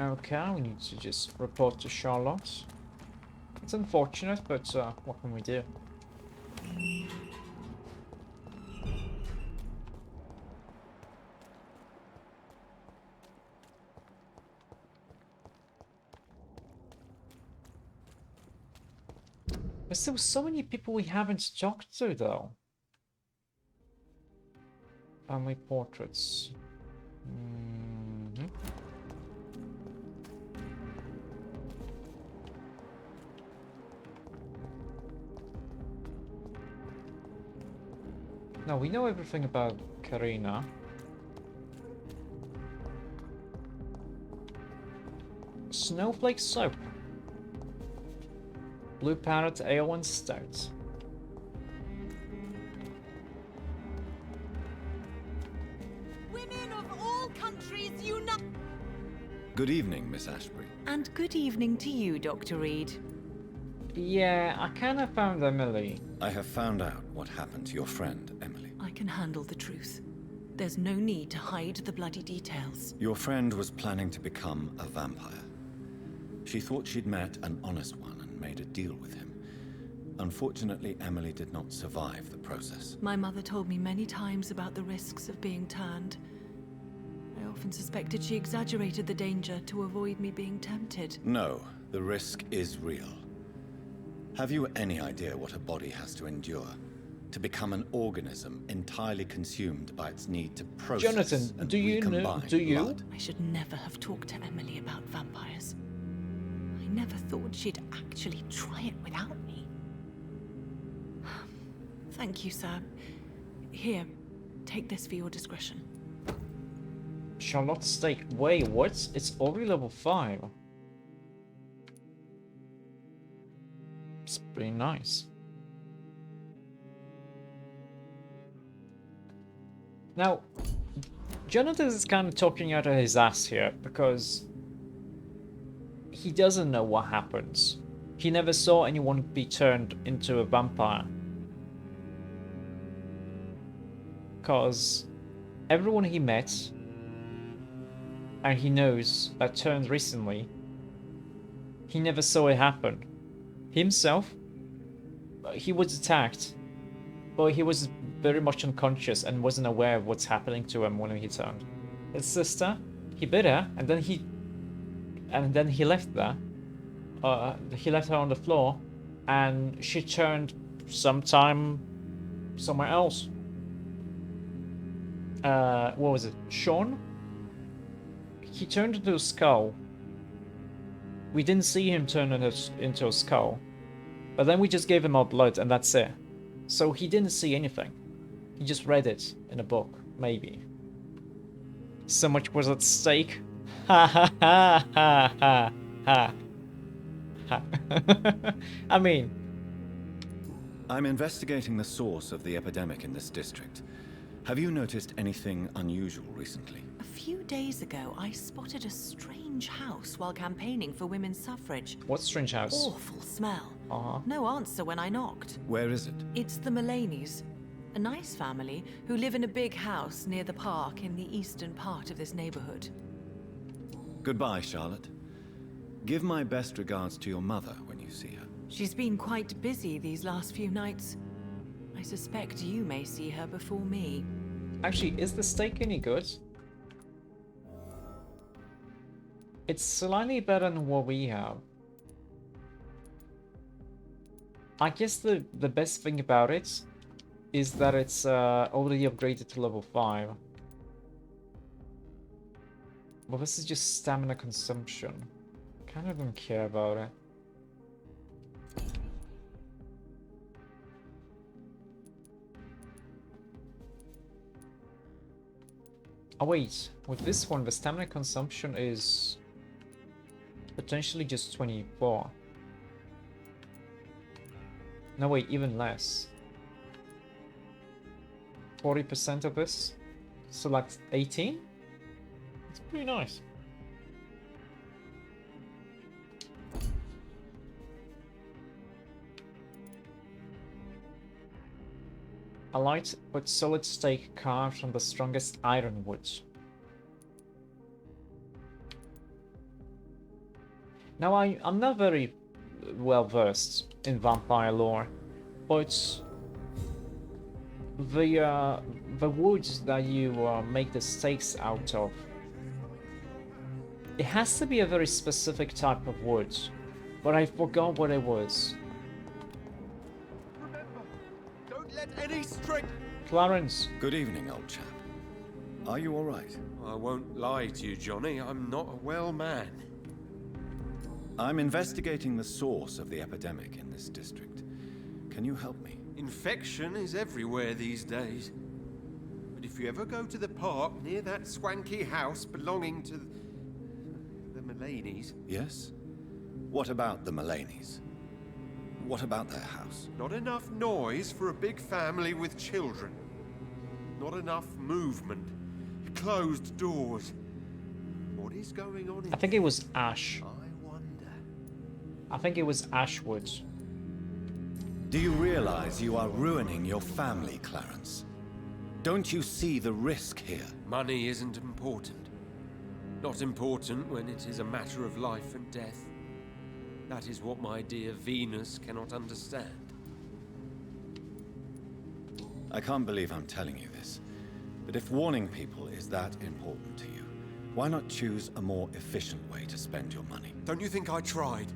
Okay, we need to just report to Charlotte. It's unfortunate, but what can we do? There's still so many people we haven't talked to, though. Family portraits. Now, we know everything about Karina. Snowflake soap. Blue Parrot Ale and Stout. Women of all countries unite. Good evening, Miss Ashbury. And good evening to you, Dr. Reed. Yeah, I kinda found Emily. I have found out what happened to your friend, Emily. I can handle the truth. There's no need to hide the bloody details. Your friend was planning to become a vampire. She thought she'd met an honest one and made a deal with him. Unfortunately, Emily did not survive the process. My mother told me many times about the risks of being turned. I often suspected she exaggerated the danger to avoid me being tempted. No, the risk is real. Have you any idea what a body has to endure? To become an organism entirely consumed by its need to process Jonathan, and do you know? recombine Do you? blood. I should never have talked to Emily about vampires. I never thought she'd actually try it without me. Thank you, sir. Here, take this for your discretion. Charlotte Steak. Wait, what? It's already level 5. It's pretty nice. Now, Jonathan is kind of talking out of his ass here because he doesn't know what happens. He never saw anyone be turned into a vampire. Because everyone he met and he knows that turned recently, he never saw it happen. Himself, he was attacked, but he was very much unconscious and wasn't aware of what's happening to him when he turned. His sister, he bit her, and then he left there. He left her on the floor, and she turned sometime somewhere else. What was it? Sean? He turned into a skull. We didn't see him turn into a skull. But then we just gave him our blood, and that's it. So he didn't see anything. He just read it in a book, maybe. So much was at stake. Ha ha ha ha ha ha. Ha. I mean... I'm investigating the source of the epidemic in this district. Have you noticed anything unusual recently? A few days ago, I spotted a strange house while campaigning for women's suffrage. What strange house? Awful smell. Uh-huh. No answer when I knocked. Where is it? It's the Mullaneys, a nice family who live in a big house near the park in the eastern part of this neighborhood. Goodbye, Charlotte. Give my best regards to your mother when you see her. She's been quite busy these last few nights. I suspect you may see her before me. Actually, is the steak any good? It's slightly better than what we have. I guess the best thing about it is that it's already upgraded to level 5. But this is just stamina consumption. Kind of don't care about it. Oh wait, with this one the stamina consumption is potentially just 24. No wait, even less. 40% of this? So that's 18? It's pretty nice. A light but solid stake carved from the strongest ironwood. Now, I'm not very well versed in vampire lore, but the woods that you make the stakes out of, it has to be a very specific type of wood, but I forgot what it was. Remember, don't let any string. Clarence. Good evening, old chap. Are you all right? I won't lie to you, Johnny. I'm not a well man. I'm investigating the source of the epidemic in this district. Can you help me? Infection is everywhere these days. But if you ever go to the park near that swanky house belonging to the Mullaneys, Yes? What about the Mullaneys? What about their house? not enough noise for a big family with children. Not enough movement. Closed doors. What is going on in I think it was ash. I wonder. I think it was Ashwood. Do you realize you are ruining your family, Clarence? Don't you see the risk here? Money isn't important. Not important when it is a matter of life and death. That is what my dear Venus cannot understand. I can't believe I'm telling you this, but if warning people is that important to you, why not choose a more efficient way to spend your money? Don't you think I tried?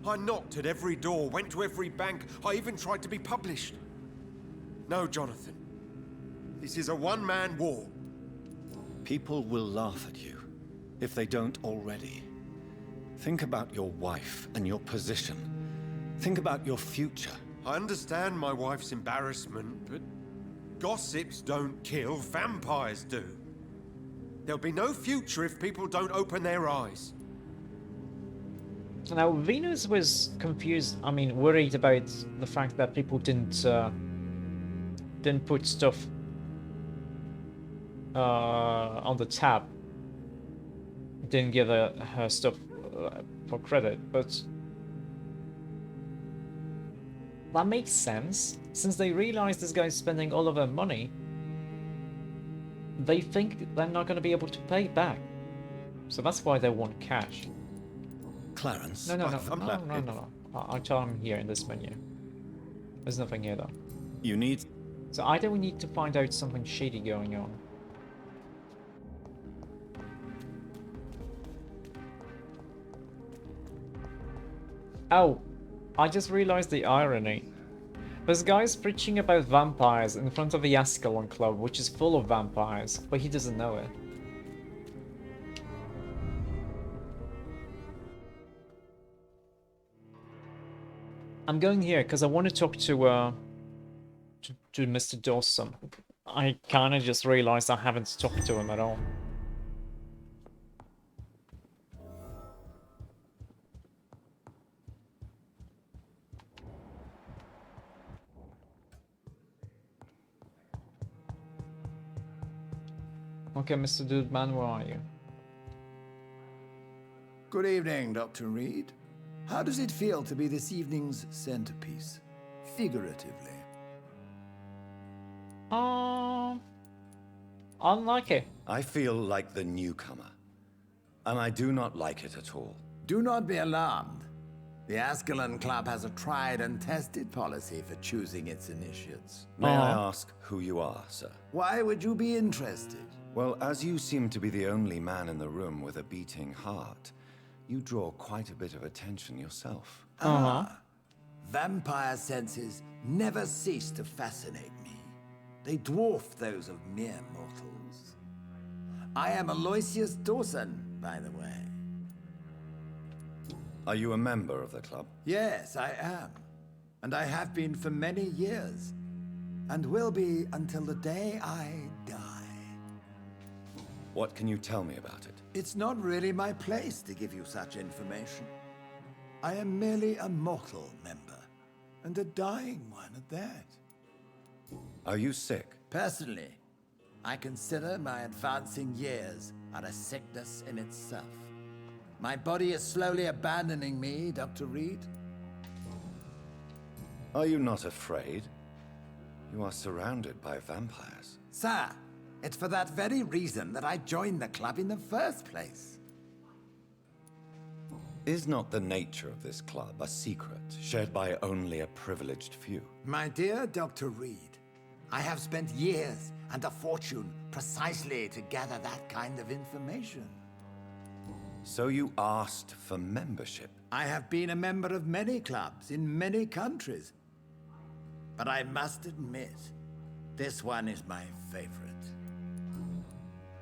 I knocked at every door, went to every bank, I even tried to be published. No, Jonathan. This is a one-man war. People will laugh at you, if they don't already. Think about your wife and your position. Think about your future. I understand my wife's embarrassment, but gossips don't kill, vampires do. There'll be no future if people don't open their eyes. Now, Venus was confused, worried about the fact that people didn't put stuff on the tab. Didn't give her stuff for credit, but that makes sense. Since they realize this guy's spending all of their money, they think they're not going to be able to pay back. So that's why they want cash. Clarence? No. I'll tell him here in this menu. There's nothing here though. You need... So either we need to find out something shady going on. Oh, I just realized the irony. This guy's preaching about vampires in front of the Ascalon Club, which is full of vampires, but he doesn't know it. I'm going here because I want to talk to Mr. Dawson. I kind of just realized I haven't talked to him at all. Okay, Mr. Dude Man, where are you? Good evening, Dr. Reed. How does it feel to be this evening's centerpiece, figuratively? Unlucky. I feel like the newcomer, and I do not like it at all. Do not be alarmed. The Ascalon Club has a tried and tested policy for choosing its initiates. May I ask who you are, sir? Why would you be interested? Well, as you seem to be the only man in the room with a beating heart, you draw quite a bit of attention yourself. Vampire senses never cease to fascinate me. They dwarf those of mere mortals. I am Aloysius Dawson, by the way. Are you a member of the club? Yes, I am. And I have been for many years. And will be until the day I die. What can you tell me about it? It's not really my place to give you such information. I am merely a mortal member, and a dying one at that. Are you sick? Personally, I consider my advancing years are a sickness in itself. My body is slowly abandoning me, Dr. Reed. Are you not afraid? You are surrounded by vampires. Sir, it's for that very reason that I joined the club in the first place. Is not the nature of this club a secret, shared by only a privileged few? My dear Dr. Reed, I have spent years and a fortune precisely to gather that kind of information. So you asked for membership? I have been a member of many clubs in many countries. But I must admit, this one is my favorite.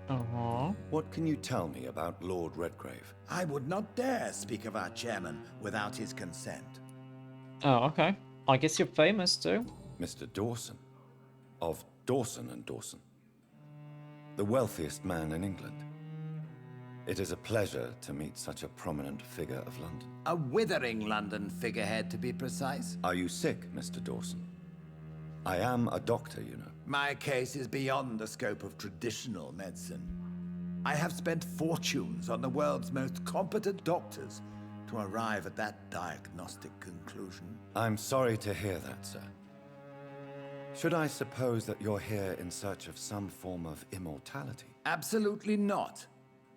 Uh-huh. What can you tell me about Lord Redgrave? I would not dare speak of our chairman without his consent. Oh, okay. I guess you're famous too. Mr. Dawson. Of Dawson and Dawson. The wealthiest man in England. It is a pleasure to meet such a prominent figure of London. A withering London figurehead, to be precise. Are you sick, Mr. Dawson? I am a doctor, you know. My case is beyond the scope of traditional medicine. I have spent fortunes on the world's most competent doctors to arrive at that diagnostic conclusion. I'm sorry to hear that, sir. Should I suppose that you're here in search of some form of immortality? Absolutely not.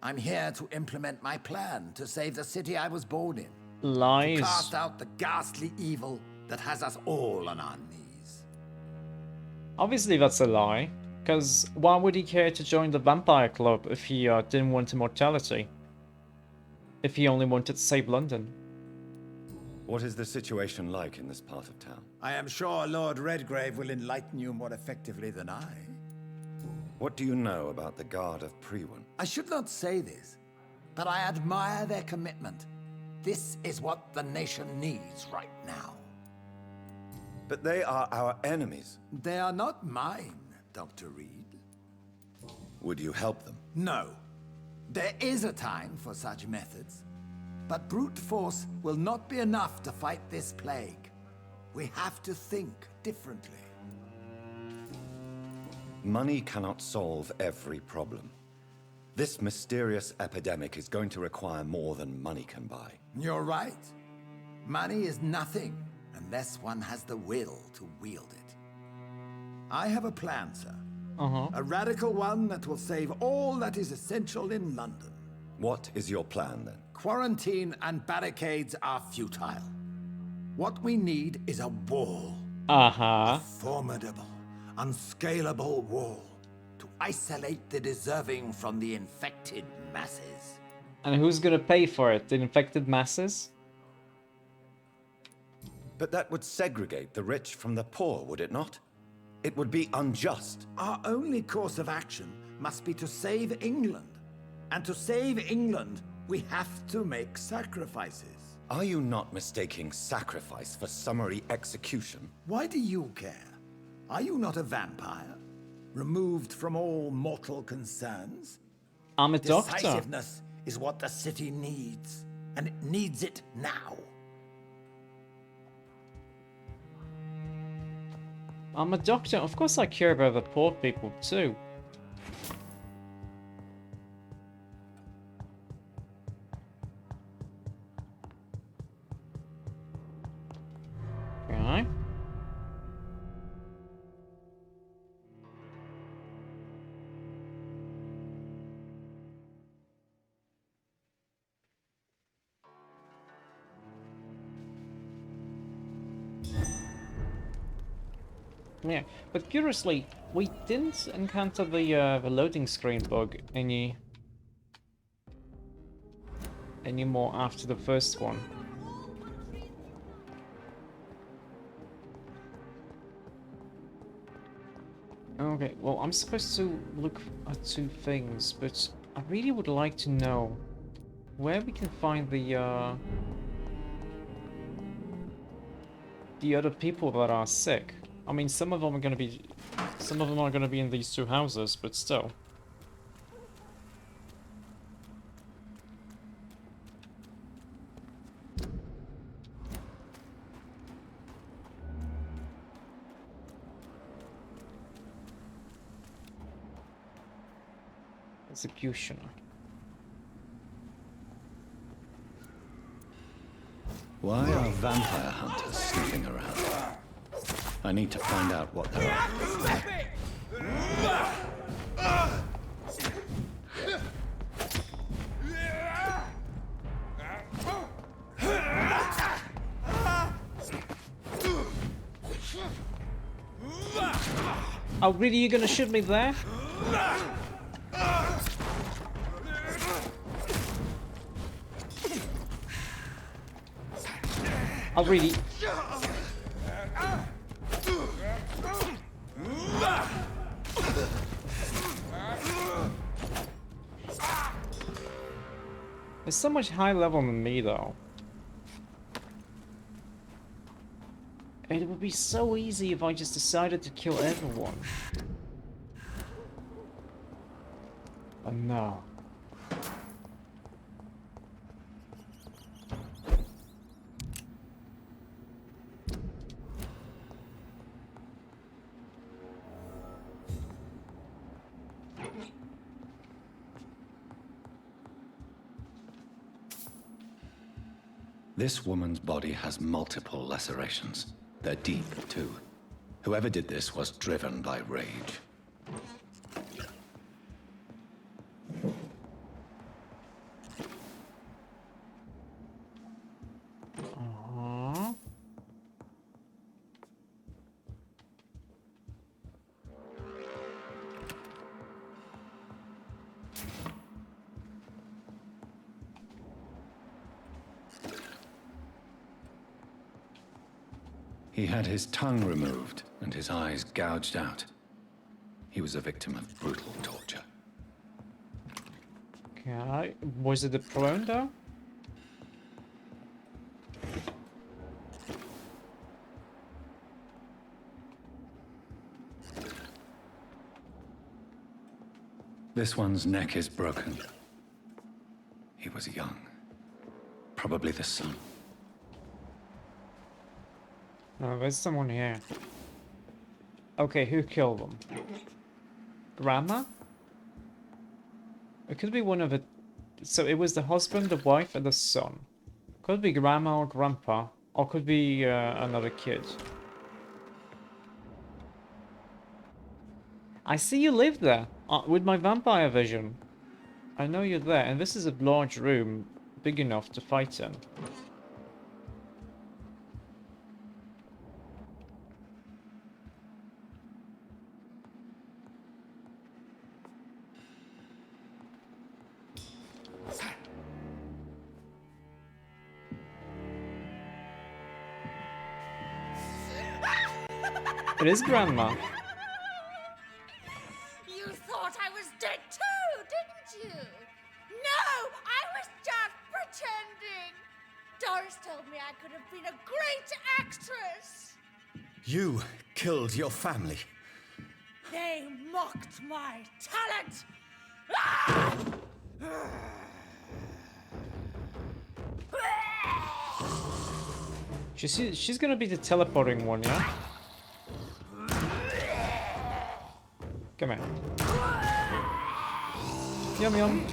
I'm here to implement my plan to save the city I was born in. Lies. To cast out the ghastly evil that has us all on our knees. Obviously that's a lie, because why would he care to join the Vampire Club if he didn't want immortality? If he only wanted to save London? What is the situation like in this part of town? I am sure Lord Redgrave will enlighten you more effectively than I. What do you know about the Guard of Priwen? I should not say this, but I admire their commitment. This is what the nation needs right now. But they are our enemies. They are not mine, Dr. Reed. Would you help them? No. There is a time for such methods. But brute force will not be enough to fight this plague. We have to think differently. Money cannot solve every problem. This mysterious epidemic is going to require more than money can buy. You're right. Money is nothing unless one has the will to wield it. I have a plan, sir. A radical one that will save all that is essential in London. What is your plan, then? Quarantine and barricades are futile. What we need is a wall. A formidable, unscalable wall to isolate the deserving from the infected masses. And who's gonna pay for it? The infected masses? But that would segregate the rich from the poor, would it not? It would be unjust. Our only course of action must be to save England. And to save England, we have to make sacrifices. Are you not mistaking sacrifice for summary execution? Why do you care? Are you not a vampire? Removed from all mortal concerns? I'm a doctor. Decisiveness is what the city needs. And it needs it now. I'm a doctor. Of course I care about the poor people too. Okay. Yeah, but curiously, we didn't encounter the loading screen bug anymore after the first one. Okay, well, I'm supposed to look at two things, but I really would like to know where we can find the other people that are sick. I mean, some of them are gonna be in these two houses, but still. Executioner. Why are vampire hunters sniffing around? I need to find out what they're after. Oh, really? You're gonna shoot me there? Oh, really? It's so much higher level than me, though. It would be so easy if I just decided to kill everyone. But no. This woman's body has multiple lacerations. They're deep, too. Whoever did this was driven by rage. He had his tongue removed and his eyes gouged out. He was a victim of brutal torture. Okay, was it the prone though? This one's neck is broken. He was young. Probably the son. Oh, there's someone here. Okay, who killed them? Grandma? It could be one of it. So it was the husband, the wife, and the son. Could be grandma or grandpa, or could be another kid. I see you live there with my vampire vision. I know you're there, and this is a large room, big enough to fight in. It is Grandma. You thought I was dead too, didn't you? No, I was just pretending. Doris told me I could have been a great actress. You killed your family. They mocked my talent. Ah! She's gonna be the teleporting one, yeah? Come here. Yum yum.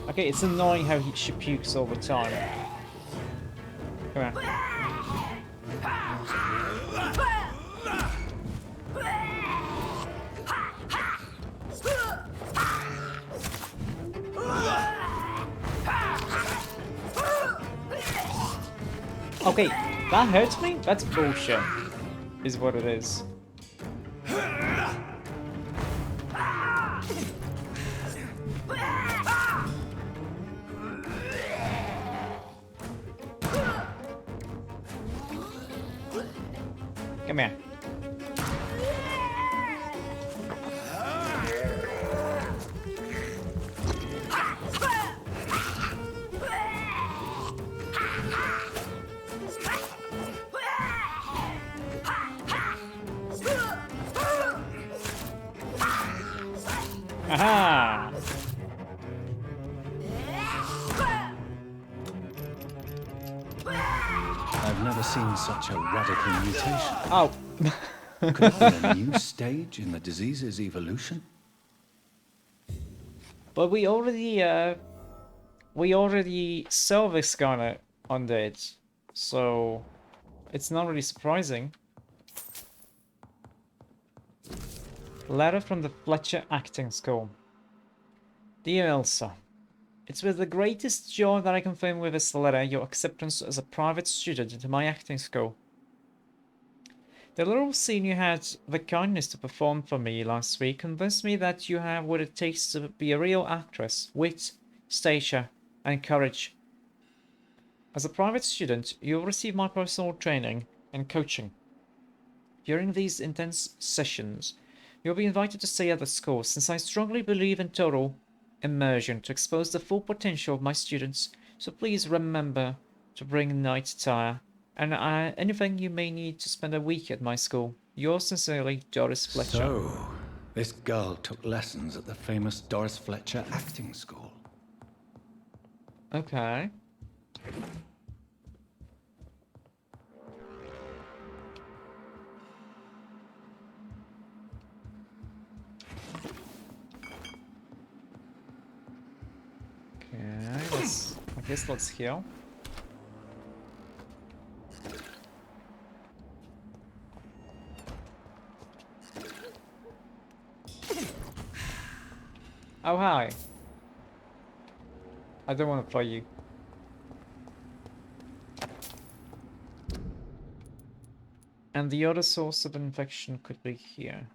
Okay, it's annoying how she pukes all the time. Come here. Okay, that hurts me? That's bullshit. Is what it is. Come here. Aha! I've never seen such a radical mutation. Oh. Could it be a new stage in the disease's evolution? But we already saw this guy on it, so it's not really surprising. Letter from the Fletcher Acting School. Dear Elsa, it's with the greatest joy that I confirm with this letter your acceptance as a private student into my acting school. The little scene you had the kindness to perform for me last week convinced me that you have what it takes to be a real actress: wit, stature, and courage. As a private student, you'll receive my personal training and coaching. During these intense sessions, you'll be invited to stay at the school, since I strongly believe in total immersion to expose the full potential of my students, so please remember to bring night attire and anything you may need to spend a week at my school. Yours sincerely, Doris Fletcher. So, this girl took lessons at the famous Doris Fletcher acting school. Okay. Okay, I guess let's heal. Oh, hi. I don't want to fight you. And the other source of infection could be here.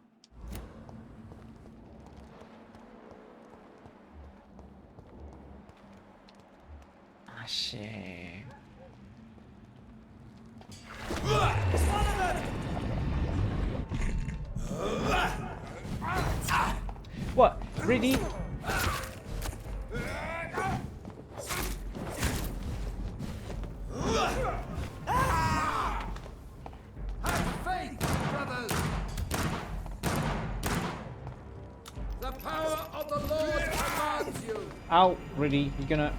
Ah, shit. What? Really? Ow, really? You're gonna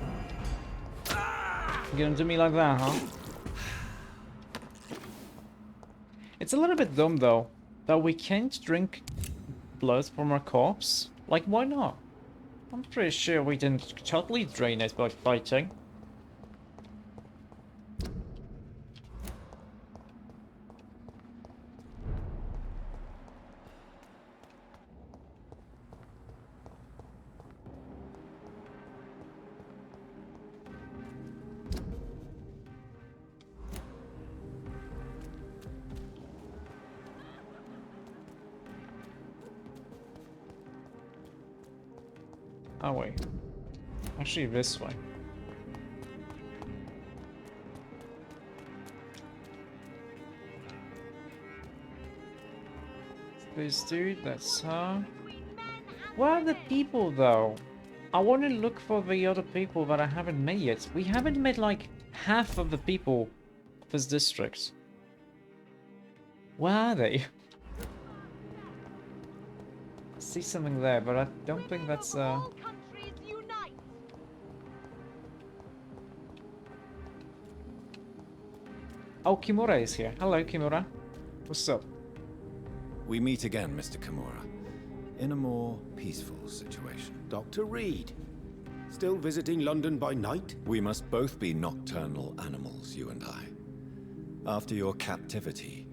do me like that, huh? It's a little bit dumb though, that we can't drink blood from our corpse. Like, why not? I'm pretty sure we didn't totally drain it by fighting. Oh wait, actually this way. This dude, that's her. Where are the people though? I want to look for the other people that I haven't met yet. We haven't met like half of the people of this district. Where are they? I see something there, but I don't think that's Oh, Kimura is here. Hello, Kimura. What's up? We meet again, Mr. Kimura, in a more peaceful situation. Dr. Reed, still visiting London by night? We must both be nocturnal animals, you and I. After your captivity,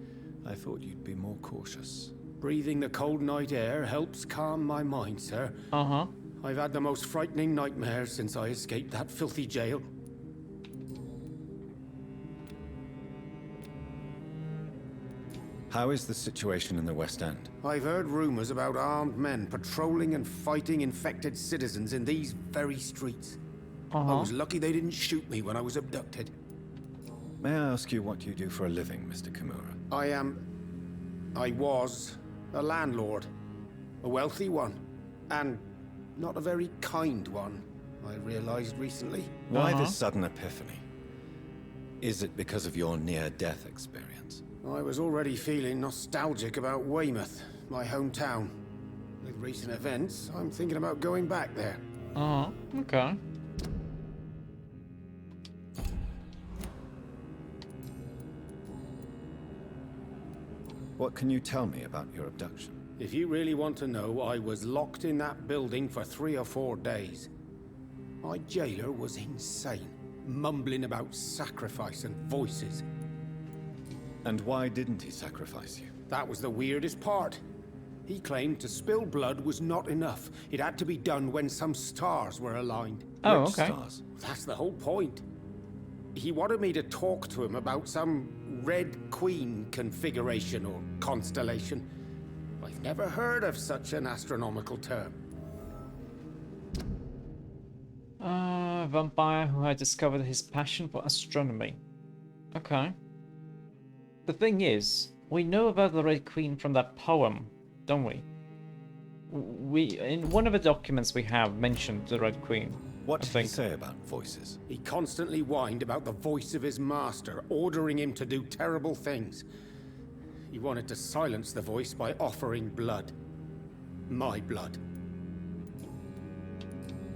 I thought you'd be more cautious. Breathing the cold night air helps calm my mind, sir. Uh-huh. I've had the most frightening nightmares since I escaped that filthy jail. How is the situation in the West End? I've heard rumors about armed men patrolling and fighting infected citizens in these very streets. I was lucky they didn't shoot me when I was abducted. May I ask you what you do for a living, Mr. Kimura? I was a landlord. A wealthy one. And not a very kind one, I realized recently. Why this sudden epiphany? Is it because of your near-death experience? I was already feeling nostalgic about Weymouth, my hometown. With recent events, I'm thinking about going back there. Okay. What can you tell me about your abduction? If you really want to know, I was locked in that building for 3 or 4 days. My jailer was insane, mumbling about sacrifice and voices. And why didn't he sacrifice you? That was the weirdest part. He claimed to spill blood was not enough. It had to be done when some stars were aligned. Oh, Which okay. stars? That's the whole point. He wanted me to talk to him about some Red Queen configuration or constellation. I've never heard of such an astronomical term. Vampire who had discovered his passion for astronomy. Okay. The thing is, we know about the Red Queen from that poem, don't we? In one of the documents we have mentioned the Red Queen. What did he say about voices? He constantly whined about the voice of his master, ordering him to do terrible things. He wanted to silence the voice by offering blood. My blood.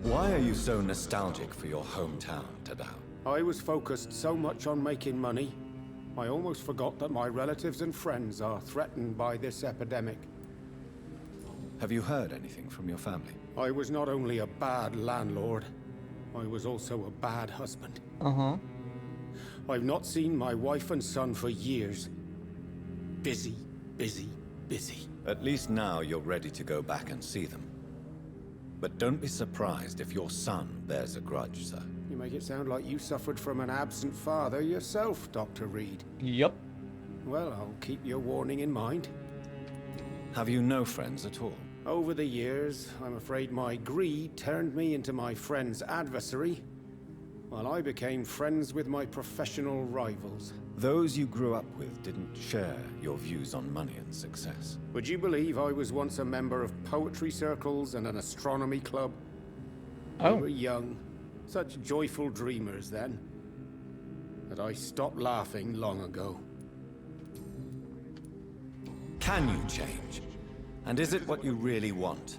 Why are you so nostalgic for your hometown, Tadao? I was focused so much on making money, I almost forgot that my relatives and friends are threatened by this epidemic. Have you heard anything from your family? I was not only a bad landlord, I was also a bad husband. Uh-huh. I've not seen my wife and son for years. Busy, busy, busy. At least now you're ready to go back and see them. But don't be surprised if your son bears a grudge, sir. You make it sound like you suffered from an absent father yourself, Dr. Reed. Yup. Well, I'll keep your warning in mind. Have you no friends at all? Over the years, I'm afraid my greed turned me into my friend's adversary, while I became friends with my professional rivals. Those you grew up with didn't share your views on money and success. Would you believe I was once a member of poetry circles and an astronomy club? Oh. We were young, such joyful dreamers then, that I stopped laughing long ago. Can you change? And is it what you really want?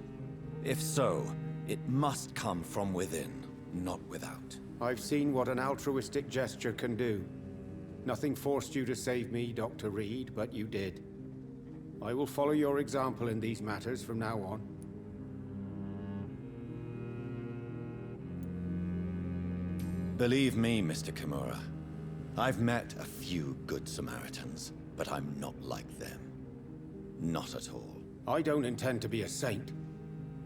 If so, it must come from within, not without. I've seen what an altruistic gesture can do. Nothing forced you to save me, Dr. Reed, but you did. I will follow your example in these matters from now on. Believe me, Mr. Kimura, I've met a few good Samaritans, but I'm not like them. Not at all. I don't intend to be a saint.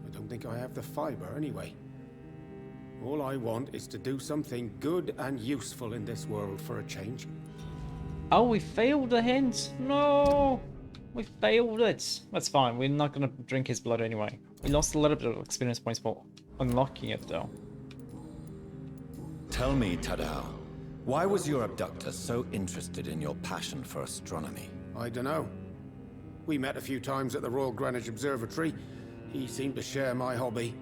I don't think I have the fiber anyway. All I want is to do something good and useful in this world for a change. Oh, we failed the hint. No, we failed it. That's fine. We're not gonna drink his blood anyway. We lost a little bit of experience points for unlocking it, though. Tell me, Tadao, why was your abductor so interested in your passion for astronomy? I dunno. We met a few times at the Royal Greenwich Observatory. He seemed to share my hobby.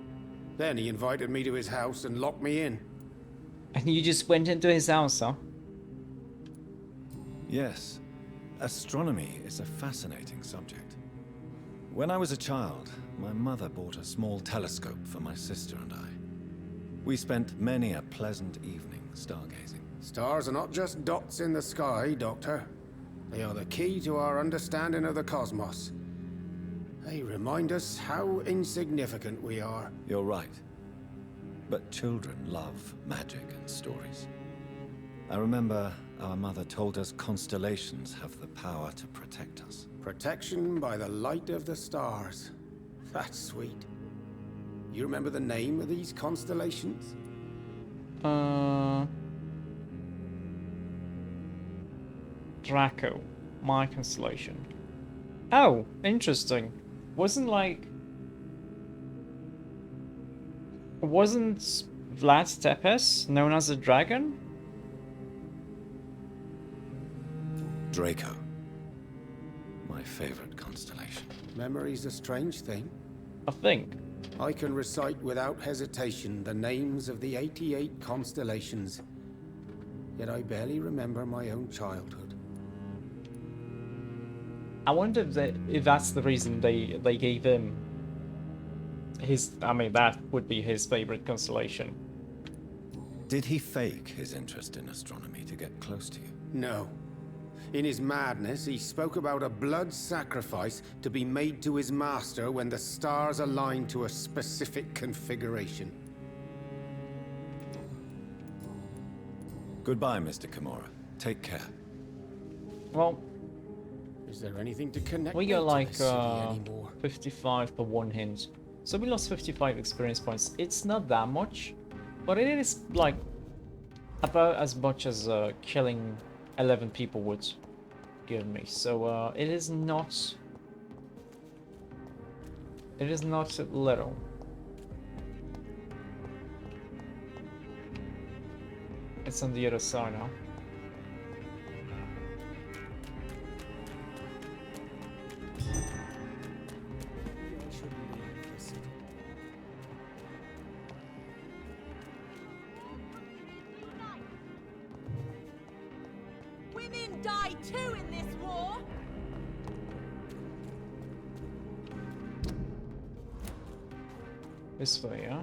Then he invited me to his house and locked me in. And you just went into his house, huh? Yes, astronomy is a fascinating subject. When I was a child, my mother bought a small telescope for my sister and I. We spent many a pleasant evening stargazing. Stars are not just dots in the sky, Doctor. They are the key to our understanding of the cosmos. They remind us how insignificant we are. You're right. But children love magic and stories. I remember our mother told us constellations have the power to protect us. Protection by the light of the stars. That's sweet. You remember the name of these constellations? Draco, my constellation. Oh, interesting. Wasn't Vlad Tepes known as a dragon? Draco. My favorite constellation. Memory's a strange thing. I think. I can recite without hesitation the names of the 88 constellations, yet I barely remember my own childhood. I wonder if that's the reason they gave him his... I mean, that would be his favorite constellation. Did he fake his interest in astronomy to get close to you? No. In his madness, he spoke about a blood sacrifice to be made to his master when the stars aligned to a specific configuration. Goodbye, Mr. Kimura. Take care. Well, Is there anything to connect We me got to like this city anymore? 55 per one hint. So we lost 55 experience points. It's not that much, but it is like about as much as killing 11 people would give me. So it is not little. It's on the other side now. Women die too in this war. This way, yeah?